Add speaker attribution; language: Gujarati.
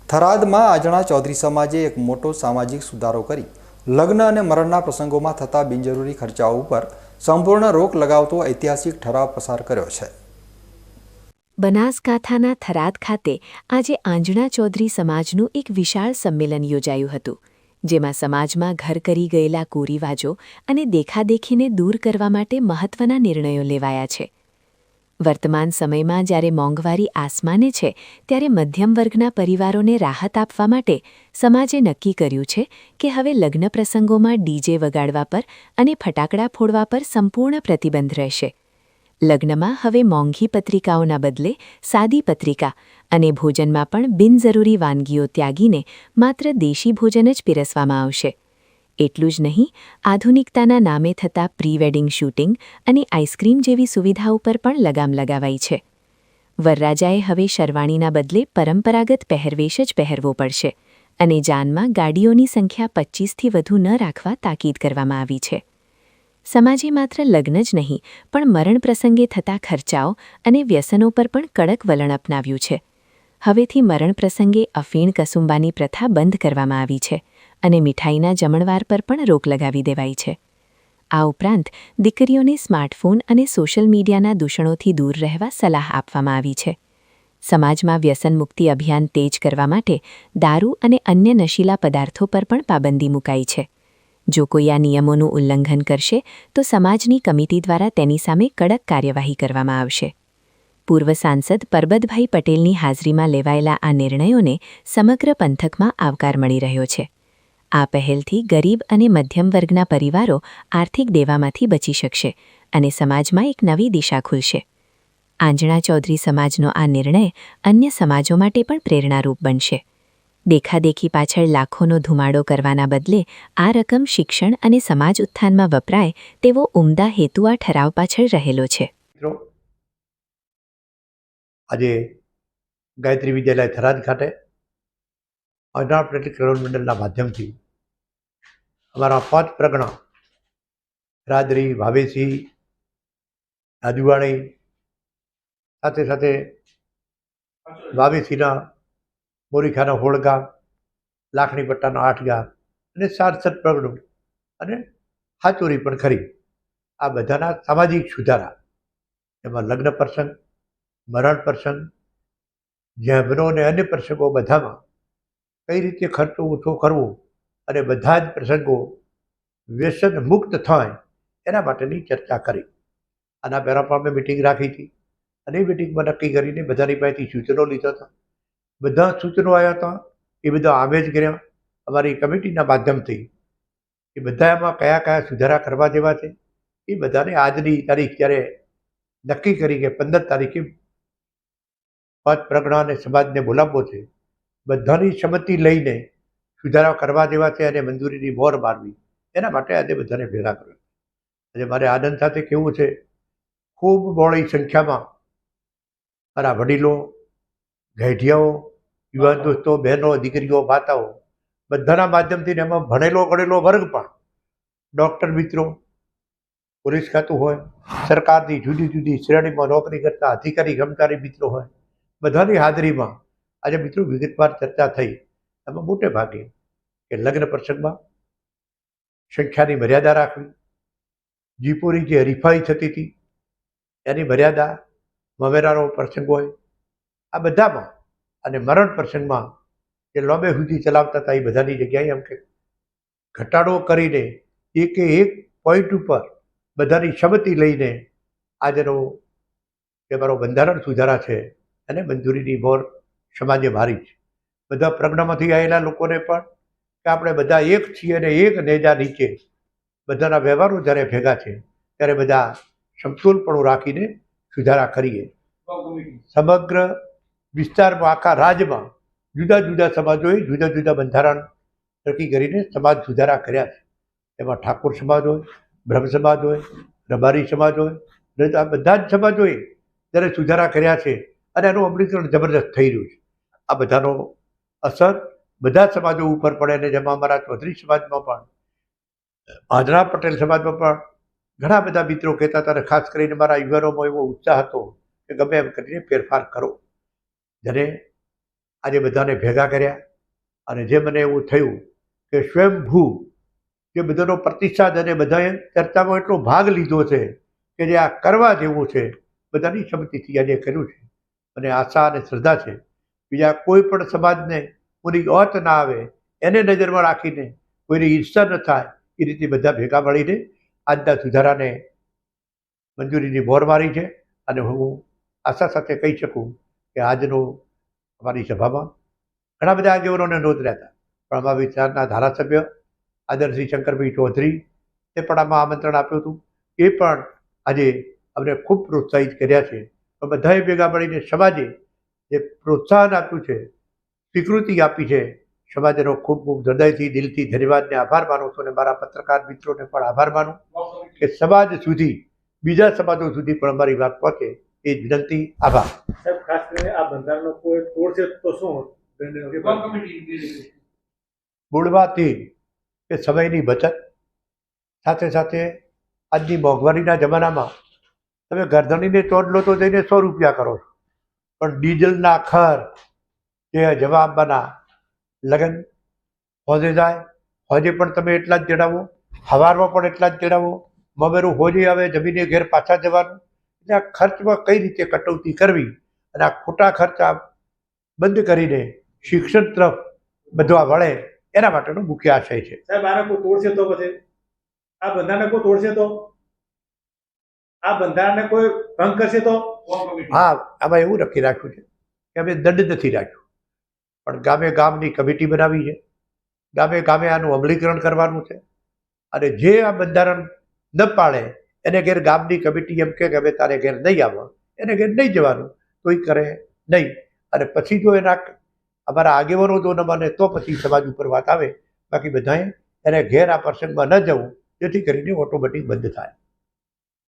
Speaker 1: થરાદમાં આજણા ચૌધરી સમાજે એક મોટો સામાજિક સુધારો કરી લગ્ન અને મરણના પ્રસંગોમાં થતા બિનજરૂરી ખર્ચાઓ ઉપર સંપૂર્ણ રોક લગાવતો ઐતિહાસિક ઠરાવ પસાર કર્યો છે।
Speaker 2: બનાસકાંઠાના થરાદ ખાતે આજે આંજણા ચૌધરી સમાજનું એક વિશાળ સંમેલન યોજાયું હતું, જેમાં સમાજમાં ઘર કરી ગયેલા કુરિવાજો અને દેખાદેખીને દૂર કરવા માટે મહત્વના નિર્ણયો લેવાયા છે। વર્તમાન સમયમાં જ્યારે મોંઘવારી આસમાને છે, ત્યારે મધ્યમ વર્ગના પરિવારોને રાહત આપવા માટે સમાજે નક્કી કર્યું છે કે હવે લગ્ન પ્રસંગોમાં ડીજે વગાડવા પર અને ફટાકડા ફોડવા પર સંપૂર્ણ પ્રતિબંધ રહેશે। લગ્નમાં હવે મોંઘી પત્રિકાઓના બદલે સાદી પત્રિકા અને ભોજનમાં પણ બિનજરૂરી વાનગીઓ ત્યાગીને માત્ર દેશી ભોજન જ પીરસવામાં આવશે। એટલું જ નહીં, આધુનિકતાના નામે થતા પ્રી વેડિંગ શૂટિંગ અને આઈસ્ક્રીમ જેવી સુવિધાઓ પર પણ લગામ લગાવાઈ છે। વરરાજાએ હવે શેરવાણીના બદલે પરંપરાગત પહેરવેશ જ પહેરવો પડશે અને જાનમાં ગાડીઓની સંખ્યા 25થી વધુ ન રાખવા તાકીદ કરવામાં આવી છે। સમાજે માત્ર લગ્ન જ નહીં પણ મરણ પ્રસંગે થતા ખર્ચાઓ અને વ્યસનો પર પણ કડક વલણ અપનાવ્યું છે। હવેથી મરણ પ્રસંગે અફીણ કસુંબાની પ્રથા બંધ કરવામાં આવી છે અને મીઠાઈના જમણવાર પર પણ રોક લગાવી દેવાઈ છે। આ ઉપરાંત દીકરીઓને સ્માર્ટફોન અને સોશિયલ મીડિયાના દૂષણોથી દૂર રહેવા સલાહ આપવામાં આવી છે। સમાજમાં વ્યસન મુક્તિ અભિયાન તેજ કરવા માટે દારૂ અને અન્ય નશીલા પદાર્થો પર પણ પાબંદી મુકાઈ છે। જો કોઈ આ નિયમોનું ઉલ્લંઘન કરશે તો સમાજની કમિટી દ્વારા તેની સામે કડક કાર્યવાહી કરવામાં આવશે। પૂર્વ સાંસદ પરબતભાઈ પટેલની હાજરીમાં લેવાયેલા આ નિર્ણયોને સમગ્ર પંથકમાં આવકાર મળી રહ્યો છે। આ પહેલથી ગરીબ અને મધ્યમ વર્ગના પરિવારો આર્થિક દેવામાંથી બચી શકશે અને સમાજમાં એક નવી દિશા ખુલશે। આંજણા ચૌધરી સમાજનો આ નિર્ણય અન્ય સમાજો માટે પણ પ્રેરણારૂપ બનશે। દેખાદેખી પાછળ લાખોનો ધુમાડો કરવાના બદલે આ રકમ શિક્ષણ અને સમાજ ઉત્થાનમાં વપરાય તેવો ઉમદા હેતુ આ ઠરાવ પાછળ રહેલો છે।
Speaker 3: આજે ગાયત્રી વિદ્યાલય થરાદ ખાતે આંજણા પટેલ કલ્યાણ મંડળના માધ્યમથી અમારા 5 પ્રગણા રાદરી ભાવેશી રાજુવાણી સાથે સાથે ભાવેશીના મોરીખાના 16 ગામ, લાખણી પટ્ટાના 8 ગામ અને 67 પ્રગણું અને હાચોરી પણ ખરી, આ બધાના સામાજિક સુધારા, એમાં લગ્ન પ્રસંગ, મરણ પ્રસંગ, જૈબનો અને અન્ય પ્રસંગો બધામાં કઈ રીતે ખર્ચો ઓછો કરવો અને બધા જ પ્રસંગો વ્યસન મુક્ત થાય એના માટેની ચર્ચા કરી। આના પહેલાં પણ અમે મિટિંગ રાખી હતી અને એ મિટિંગમાં નક્કી કરીને બધાની પાસેથી સૂચનો લીધા હતા। બધા સૂચનો આવ્યા હતા, એ બધા આમે જ કર્યા અમારી કમિટીના માધ્યમથી। એ બધામાં કયા કયા સુધારા કરવા જેવા છે એ બધાને આજની તારીખ જ્યારે નક્કી કરી કે 15 તારીખે 5 પ્રગણા અને સમાજને બોલાવવો છે, બધાની સંમતિ લઈને સુધારા કરવા જેવા છે અને મંજૂરીની મોહર મારવી, એના માટે આજે બધાને ભેગા કર્યા। આજે મારે આનંદ સાથે કહેવું છે, ખૂબ બહોળી સંખ્યામાં મારા વડીલો, ગઢિયાઓ, યુવાન દોસ્તો, બહેનો, દીકરીઓ, માતાઓ બધાના માધ્યમથી એમાં ભણેલો ગણેલો વર્ગ પણ, ડૉક્ટર મિત્રો, પોલીસ ખાતું હોય, સરકારની જુદી જુદી શ્રેણીમાં નોકરી કરતા અધિકારી કર્મચારી મિત્રો હોય, બધાની હાજરીમાં આજે મિત્રો વિગતવાર ચર્ચા થઈ। એમાં મોટે ભાગે કે લગ્ન પ્રસંગમાં સંખ્યાની મર્યાદા રાખવી, જીપોની જે હરીફાઈ થતી હતી એની મર્યાદા, મવેરાનો પ્રસંગ હોય આ બધામાં, અને મરણ પ્રસંગમાં જે લોબે સુધી ચલાવતા હતા એ બધાની જગ્યાએ એમ કે ઘટાડો કરીને એકે એક પોઈન્ટ ઉપર બધાની સંમતિ લઈને આજનો જે મારો બંધારણ સુધારા છે એને મંજૂરીની મોહર સમાજે મારી છે। બધા પ્રજ્ઞામાંથી આવેલા લોકોને પણ કે આપણે બધા એક છીએ અને એક નેજા નીચે બધાના વ્યવહારો જ્યારે ભેગા છે ત્યારે બધા સમતોલપણું રાખીને સુધારા કરીએ। સમગ્ર વિસ્તારમાં, આખા રાજ્યમાં જુદા જુદા સમાજોએ જુદા જુદા બંધારણ નક્કી કરીને સમાજ સુધારા કર્યા છે। એમાં ઠાકોર સમાજ હોય, બ્રહ્મ સમાજ હોય, રબારી સમાજ હોય, આ બધા જ સમાજોએ જ્યારે સુધારા કર્યા છે અને એનું અમલીકરણ જબરદસ્ત થઈ રહ્યું છે। આ બધાનો અસર બધા સમાજો ઉપર પડે અને જેમાં અમારા ચૌધરી સમાજમાં પણ, આંજણા પટેલ સમાજમાં પણ ઘણા બધા મિત્રો કહેતા હતા અને ખાસ કરીને મારા યુવાનોમાં એવો ઉત્સાહ હતો કે ગમે એમ કરીને ફેરફાર કરો। જ્યારે આજે બધાને ભેગા કર્યા અને જે મને એવું થયું કે સ્વયંભૂ જે બધાનો પ્રતિસાદ અને બધાએ ચર્ચામાં એટલો ભાગ લીધો છે કે જે આ કરવા જેવું છે, બધાની સંમતિથી આજે કર્યું છે. અને આશા અને શ્રદ્ધા છે બીજા કોઈ પણ સમાજને કોઈની ઓત ના આવે એને નજરમાં રાખીને કોઈની ઈર્ષા ન થાય એ રીતે બધા ભેગા મળીને આજના સુધારાને મંજૂરીની મોહર મારી છે. અને હું આશા સાથે કહી શકું કે આજનો અમારી સભામાં ઘણા બધા આગેવાનોને નોંધ્યા હતા, પણ અમારા વિસ્તારના ધારાસભ્ય આદરશ્રી શંકરભાઈ ચૌધરી એ પણ આમાં આમંત્રણ આપ્યું હતું. એ પણ આજે અમને ખૂબ પ્રોત્સાહિત કર્યા છે. તો બધાએ ભેગા મળીને સમાજે જે પ્રોત્સાહન આપ્યું છે, સ્વીકૃતિ આપી છે, સમાજનો ખૂબ ખૂબ હૃદયથી દિલથી ધન્યવાદને આભાર માનું છું. અને મારા પત્રકાર મિત્રોને પણ આભાર માનું કે સમાજ સુધી બીજા સમાજો સુધી પણ અમારી વાત પહોંચે એ જ વિનંતી. આભાર.
Speaker 4: સાહેબ, ખાસ કરીને આ બંધારણનો કોઈ તોડ છે તો શું?
Speaker 3: મૂળમાંથી કે સમયની બચત સાથે સાથે આજની મોંઘવારીના જમાનામાં તમે ગરદણીને તોડ લો તો જઈને 100 રૂપિયા કરો છો, પણ ડીઝલના ખર્ચ જે જવા આવવાના લગન હોજે જાય, હોજે પણ તમે એટલા જ જણાવો, સવારમાં પણ એટલા જ જણાવો, મમેરું હોજે આવે જમીને ઘેર પાછા જવાનું. એટલે આ ખર્ચમાં કઈ રીતે કટોતી કરવી અને આ ખોટા ખર્ચા બંધ કરીને શિક્ષણ તરફ બધવા વળે એના માટેનો મુખ્ય આશય છે.
Speaker 4: સાહેબ, આને કોઈ તોડશે તો પછી આ બંધારણને કોઈ તોડશે તો આ બંધારણને કોઈ ભંગ કરશે તો?
Speaker 3: હા, આમાં એવું નક્કી રાખ્યું છે કે અમે દંડ નથી રાખ્યું, પણ ગામે ગામની કમિટી બનાવી છે, ગામે ગામે આનું અમલીકરણ કરવાનું છે. અને જે આ બંધારણ ન પાળે એને ઘેર ગામની કમિટી એમ કે અમે તારે ઘેર નહીં આવવા, એને ઘેર નહીં જવાનું, તોય કરે નહીં. અને પછી જો એના અમારા આગેવાનો જો ન માને તો પછી સમાજ ઉપર વાત આવે. બાકી બધાએ એને ઘેર આ પ્રસંગમાં ન જવું, જેથી કરીને ઓટોમેટિક બંધ થાય.